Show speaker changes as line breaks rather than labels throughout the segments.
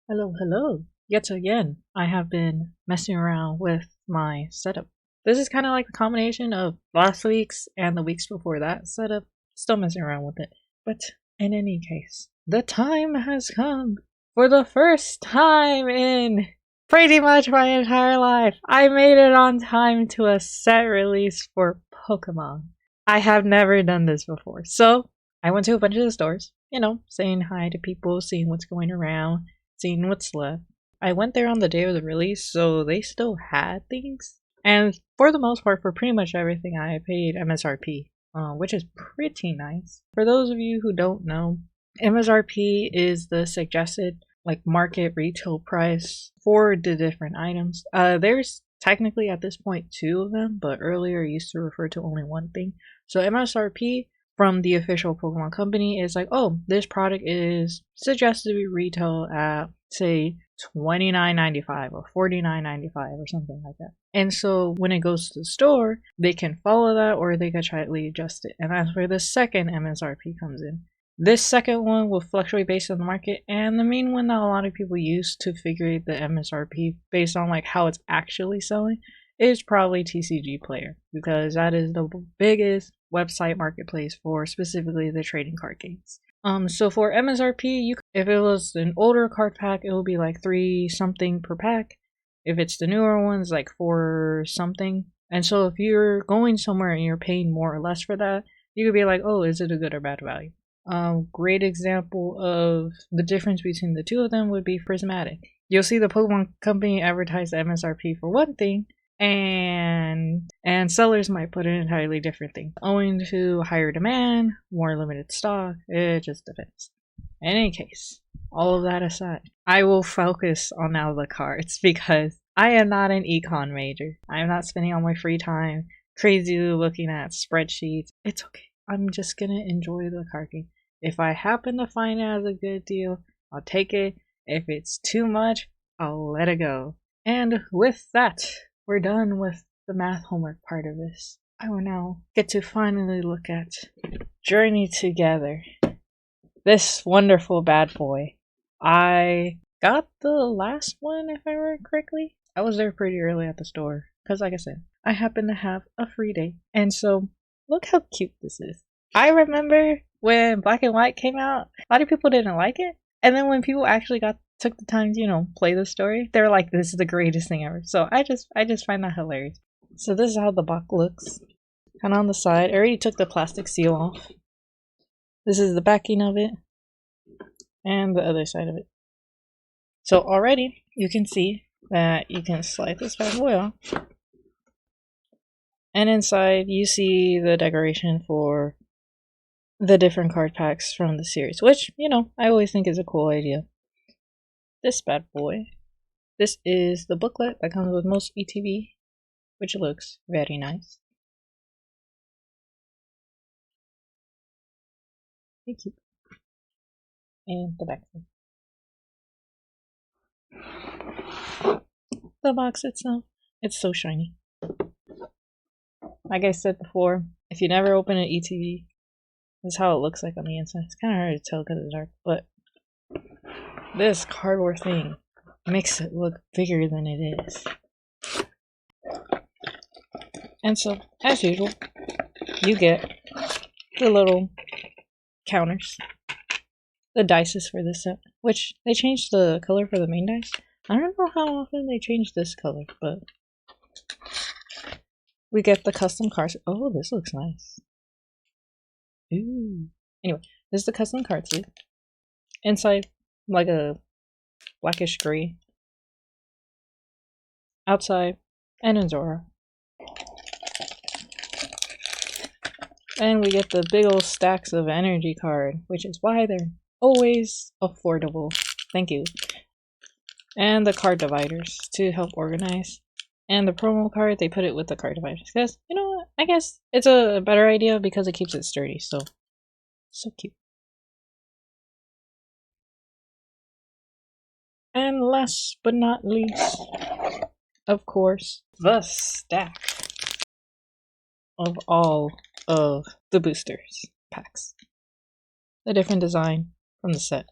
Hello, hello. Yet again, I have been messing around with my setup. This is kind of like a combination of last week's and the weeks before that setup. Still messing around with it. But in any case, the time has come. For the first time in pretty much my entire life, I made it on time to a set release for Pokémon. I have never done this before. So, I went to a bunch of the stores, saying hi to people, seeing what's going around, seeing what's left. I went there on the day of the release, so they still had things. And for the most part, for pretty much everything, I paid MSRP, which is pretty nice. For those of you who don't know, MSRP is the suggested market retail price for the different items. There's technically at this point two of them, but earlier I used to refer to only one thing. So MSRP from the official Pokemon company is like, oh, this product is suggested to be retail at, say, $29.95 or $49.95 or something like that. And so when it goes to the store, they can follow that or they can slightly adjust it. And that's where the second MSRP comes in. This second one will fluctuate based on the market, and the main one that a lot of people use to figure the MSRP based on how it's actually selling is probably TCG Player, because that is the biggest website marketplace for specifically the trading card games. So for MSRP, if it was an older card pack, it will be like $3 something per pack. If it's the newer ones, like $4 something. And so if you're going somewhere and you're paying more or less for that, you could be like, oh, is it a good or bad value? Great example of the difference between the two of them would be Prismatic. You'll see the Pokemon company advertise the MSRP for one thing, and sellers might put an entirely different thing. Owing to higher demand, more limited stock, it just depends. In any case, all of that aside, I will focus on now the cards because I am not an econ major. I am not spending all my free time crazy looking at spreadsheets. It's okay. I'm just gonna enjoy the card game. If I happen to find it as a good deal, I'll take it. If it's too much, I'll let it go. And with that, we're done with the math homework part of this. I will now get to finally look at Journey Together. This wonderful bad boy. I got the last one, if I remember correctly. I was there pretty early at the store, because like I said, I happen to have a free day. And so, look how cute this is. I remember when Black and White came out, a lot of people didn't like it. And then when people actually took the time to, play the story, they were like, this is the greatest thing ever. So I just find that hilarious. So this is how the box looks. And on the side, I already took the plastic seal off. This is the backing of it. And the other side of it. So already, you can see that you can slide this bad boy off. And inside, you see the decoration for the different card packs from the series, which, I always think is a cool idea. This bad boy. This is the booklet that comes with most ETB, which looks very nice. Thank you. And the back. The box itself, it's so shiny. Like I said before, if you never open an ETB, this is how it looks like on the inside. It's kind of hard to tell because it's dark, but this cardboard thing makes it look bigger than it is. And so, as usual, you get the little counters. The dices for this set, which they changed the color for the main dice. I don't know how often they changed this color, but we get the custom cards. Oh, this looks nice. Ooh. Anyway, this is the custom card sleeve. Inside, like a blackish gray. Outside, an Azora. And we get the big old stacks of energy card, which is why they're always affordable. Thank you. And the card dividers to help organize. And the promo card, they put it with the card dividers. Because, you know what? I guess it's a better idea because it keeps it sturdy. So cute. And last but not least, of course, the stack of all of the boosters packs. A different design from the set.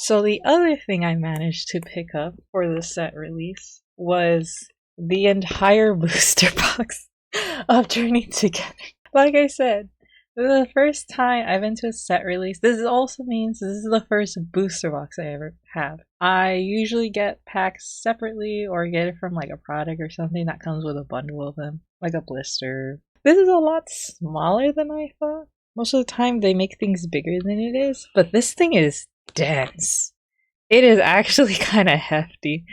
So the other thing I managed to pick up for the set release was the entire booster box of Journey Together. Like I said, this is the first time I've been to a set release. This also means this is the first booster box I ever have. I usually get packs separately or get it from like a product or something that comes with a bundle of them, like a blister. This is a lot smaller than I thought. Most of the time they make things bigger than it is, but this thing is dense. It is actually kind of hefty.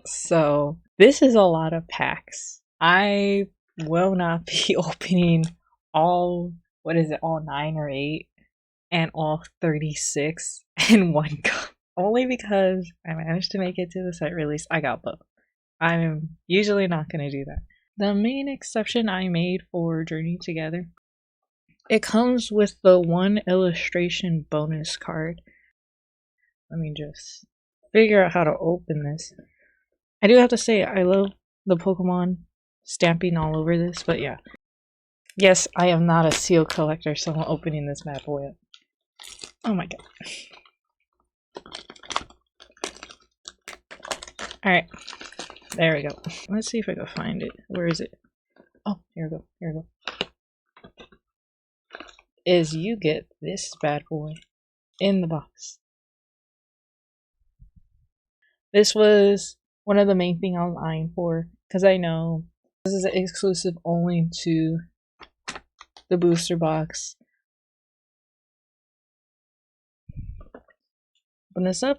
So this is a lot of packs. I will not be opening all, what is it, all 9 or 8 and all 36 in one go. Only because I managed to make it to the set release. I got both. I'm usually not going to do that. The main exception I made for Journey Together, it comes with the 1 illustration bonus card. Let me just figure out how to open this. I do have to say, I love the Pokemon stamping all over this, but yeah. Yes, I am not a seal collector, so I'm opening this bad boy up. Oh my god. Alright, there we go. Let's see if I can find it. Where is it? Oh, here we go, here we go. Is you get this bad boy in the box. This was one of the main things I was eyeing for, because I know this is exclusive only to the booster box. Open this up,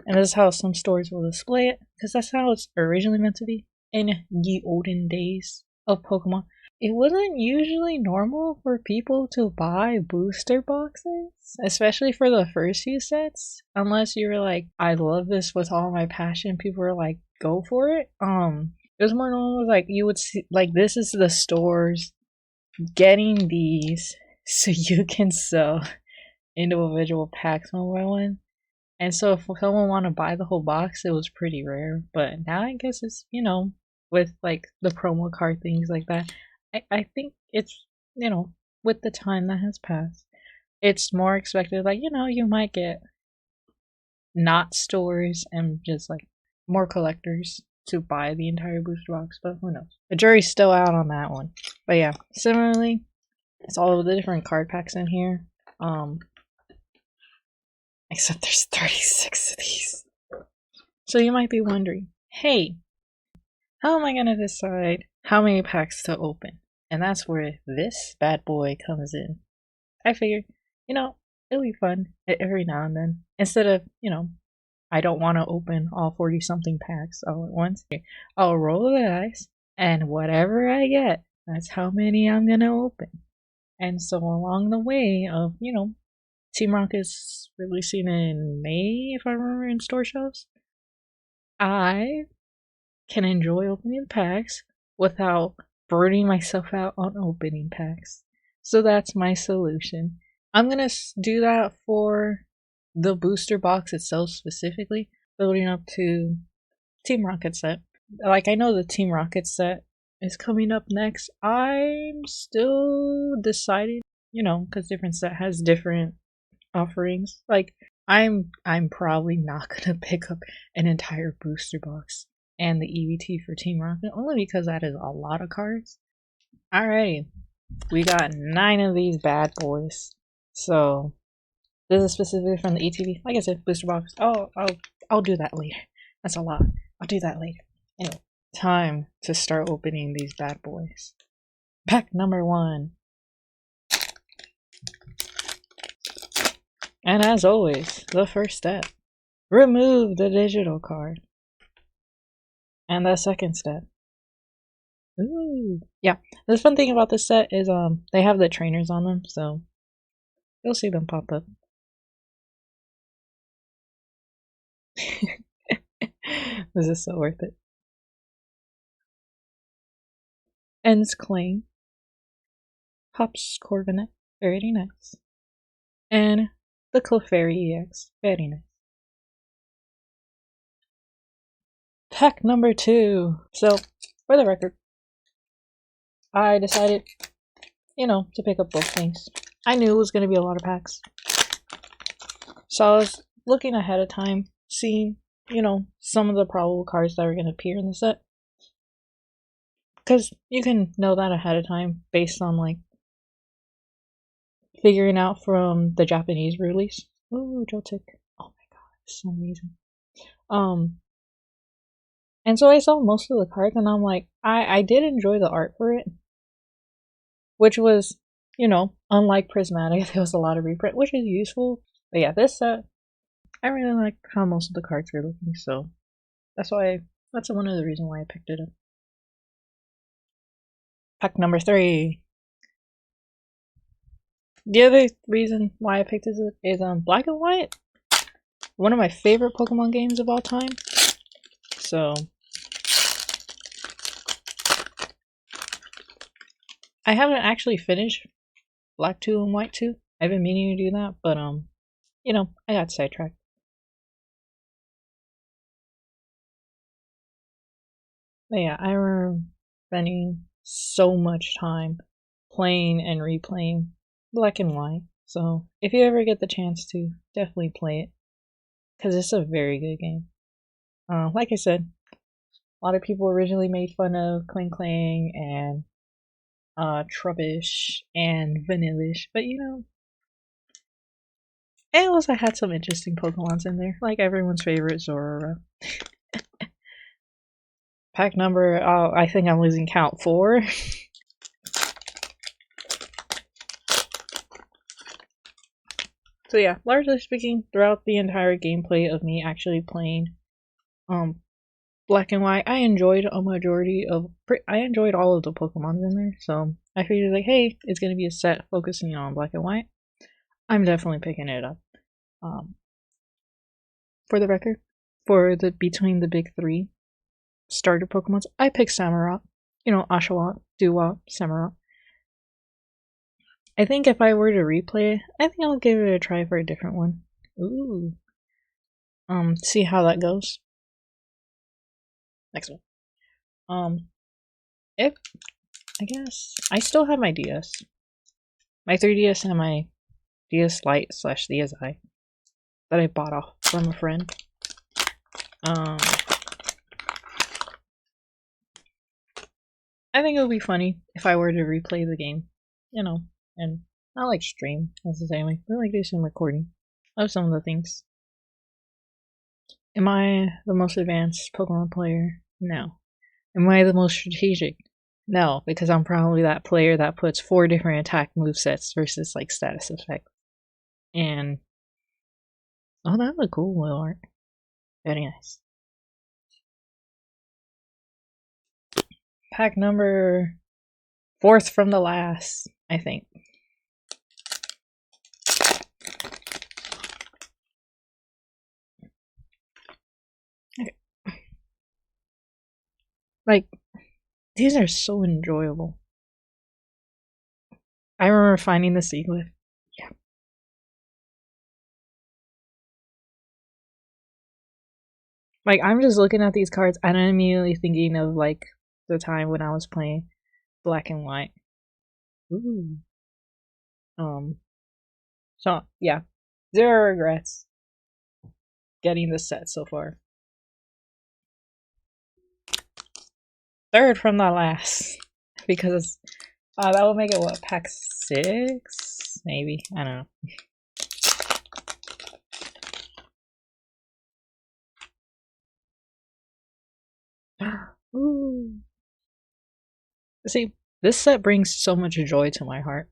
and this is how some stores will display it, because that's how it's originally meant to be in the olden days of Pokemon. It wasn't usually normal for people to buy booster boxes, especially for the first few sets, unless you were like, I love this with all my passion. People were like, go for it. It was more normal, like you would see, like this is the stores getting these so you can sell individual packs one by one. And so if someone want to buy the whole box, it was pretty rare. But now I guess it's, you know, with like the promo card, things like that. I think it's, you know, with the time that has passed, it's more expected. Like, you know, you might get not stores and just like more collectors to buy the entire booster box, but who knows? The jury's still out on that one. But yeah, similarly, it's all of the different card packs in here. Except there's 36 of these. So you might be wondering, hey, how am I gonna decide how many packs to open? And that's where this bad boy comes in. I figured, you know, it'll be fun every now and then. Instead of, you know, I don't want to open all 40 something packs all at once. I'll roll the dice, and whatever I get, that's how many I'm gonna open. And so along the way of, you know, Team Rocket is releasing in May, if I remember, in store shelves, I can enjoy opening packs without burning myself out on opening packs. So that's my solution. I'm gonna do that for the booster box itself specifically, building up to Team Rocket set. Like, I know the Team Rocket set is coming up next. I'm still deciding, you know, because different set has different offerings. Like, I'm probably not gonna pick up an entire booster box and the EVT for Team Rocket, only because that is a lot of cards. Alrighty, we got 9 of these bad boys. So this is specifically from the ETB. Like I said, booster box. Oh, I'll do that later. That's a lot. I'll do that later. Anyway, time to start opening these bad boys. Pack number 1. And as always, the first step, remove the digital card. And the second step, ooh, yeah. The fun thing about this set is they have the trainers on them, so you'll see them pop up. This is so worth it. Ends Claim, Hops Corvinet, very nice, and the Clefairy EX, very nice. Pack number 2. So, for the record, I decided, you know, to pick up both things. I knew it was going to be a lot of packs. So I was looking ahead of time, seeing, you know, some of the probable cards that are going to appear in the set. Because you can know that ahead of time based on, like, figuring out from the Japanese release. Ooh, Jotic. Oh my god, it's so amazing. And so I saw most of the cards and I'm like, I did enjoy the art for it. Which was, you know, unlike Prismatic, there was a lot of reprint, which is useful. But yeah, this set, I really like how most of the cards are looking, so that's one of the reasons why I picked it up. Pack number 3. The other reason why I picked this is Black and White. One of my favorite Pokemon games of all time. So I haven't actually finished Black 2 and White 2. I've been meaning to do that, but you know, I got sidetracked. But yeah, I remember spending so much time playing and replaying Black and White. So if you ever get the chance to, definitely play it. Because it's a very good game. Like I said, a lot of people originally made fun of Kling Kling and Trubbish and Vanillish, but you know, it also had some interesting Pokemons in there, like everyone's favorite Zorora. Pack number, I think I'm losing count, 4. So yeah, largely speaking, throughout the entire gameplay of me actually playing Black and White, I enjoyed all of the Pokemon in there, so I figured like, hey, it's gonna be a set focusing on Black and White. I'm definitely picking it up. For the record, between the big 3 starter Pokemons, I picked Samurott. You know, Oshawott, Dewott, Samurott. I think if I were to replay it, I think I'll give it a try for a different one. Ooh. See how that goes. Next one. If I guess I still have my DS. My 3DS and my DS Lite / DSi that I bought off from a friend. I think it would be funny if I were to replay the game, you know, and not like stream necessarily, but like do some recording of some of the things. Am I the most advanced Pokemon player? No. Am I the most strategic? No, because I'm probably that player that puts 4 different attack movesets versus like status effect. And oh, that was cool little art. Very nice. Pack number 4th from the last, I think. Okay. Like, these are so enjoyable. I remember finding the Seaglyph. Yeah. Like, I'm just looking at these cards and I'm immediately thinking of, like, the time when I was playing Black and White. Ooh. So, yeah. 0 regrets getting this set so far. 3rd from the last. Because that will make it, what, pack 6? Maybe? I don't know. Ooh. See, this set brings so much joy to my heart.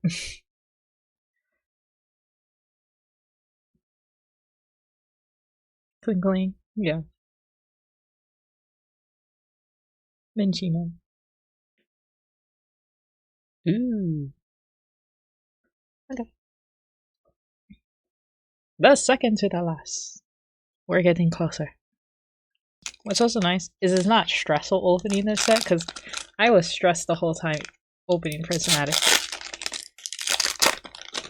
Twinkling, yeah. Minchino. Ooh. Okay. The second to the last. We're getting closer. What's also nice is it's not stressful opening this set, because I was stressed the whole time opening Prismatic.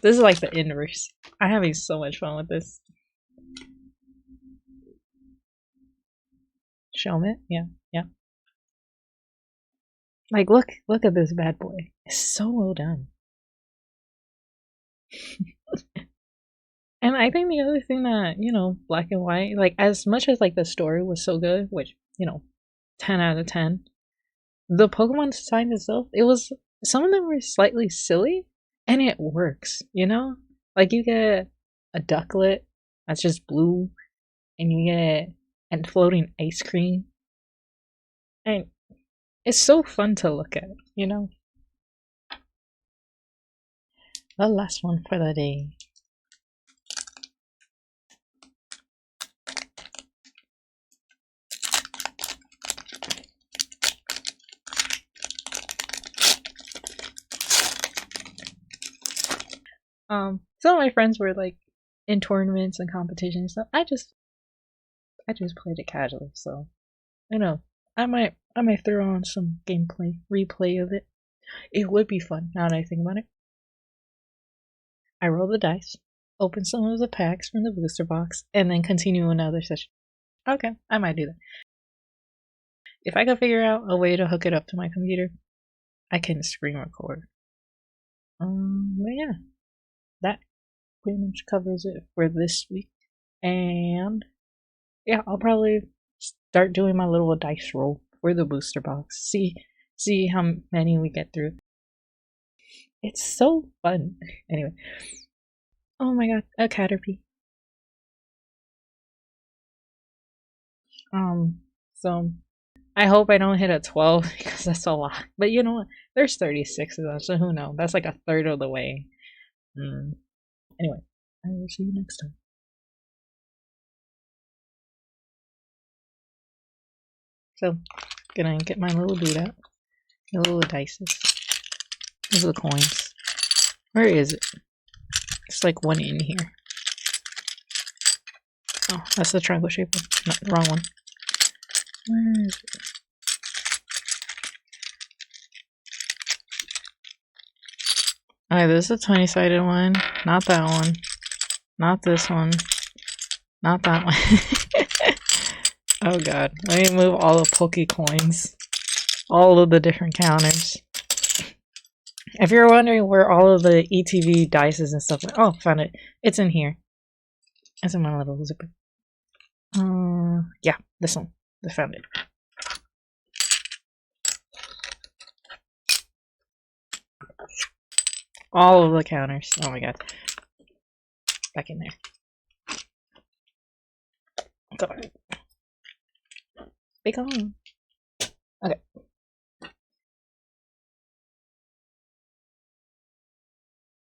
This is like the inverse. I'm having so much fun with this. Shelmet? Yeah, yeah. Like, look at this bad boy. It's so well done. And I think the other thing that, Black and White, like as much as like the story was so good, which, 10 out of 10, the Pokemon design itself, it was some of them were slightly silly and it works. Like you get a ducklet that's just blue and you get a floating ice cream. And it's so fun to look at. The last one for the day. Some of my friends were like in tournaments and competitions and stuff. I just played it casually, so I might throw on some gameplay replay of it. It would be fun now that I think about it. I roll the dice, open some of the packs from the booster box, and then continue another session. Okay, I might do that. If I can figure out a way to hook it up to my computer, I can screen record. But yeah, that pretty much covers it for this week. And yeah, I'll probably start doing my little dice roll for the booster box. See how many we get through. It's so fun. Anyway. Oh my god, a Caterpie. So I hope I don't hit a 12 because that's a lot. But you know what? There's 36 of them, so who knows? That's like a third of the way. Anyway, I will see you next time. So, gonna get my little dude out. The little dices. These are the coins. Where is it? It's like one in here. Oh, that's the triangle shape one. No, the wrong one. Where is it? Alright, this is a 20-sided one. Not that one. Not this one. Not that one. Oh god. Let me move all the Poke coins. All of the different counters. If you're wondering where all of the ETV dices and stuff are, oh, found it. It's in here. It's in my little zipper. Yeah, this one. I found it. All of the counters. Oh my god. Back in there. Go on. Be gone. Okay.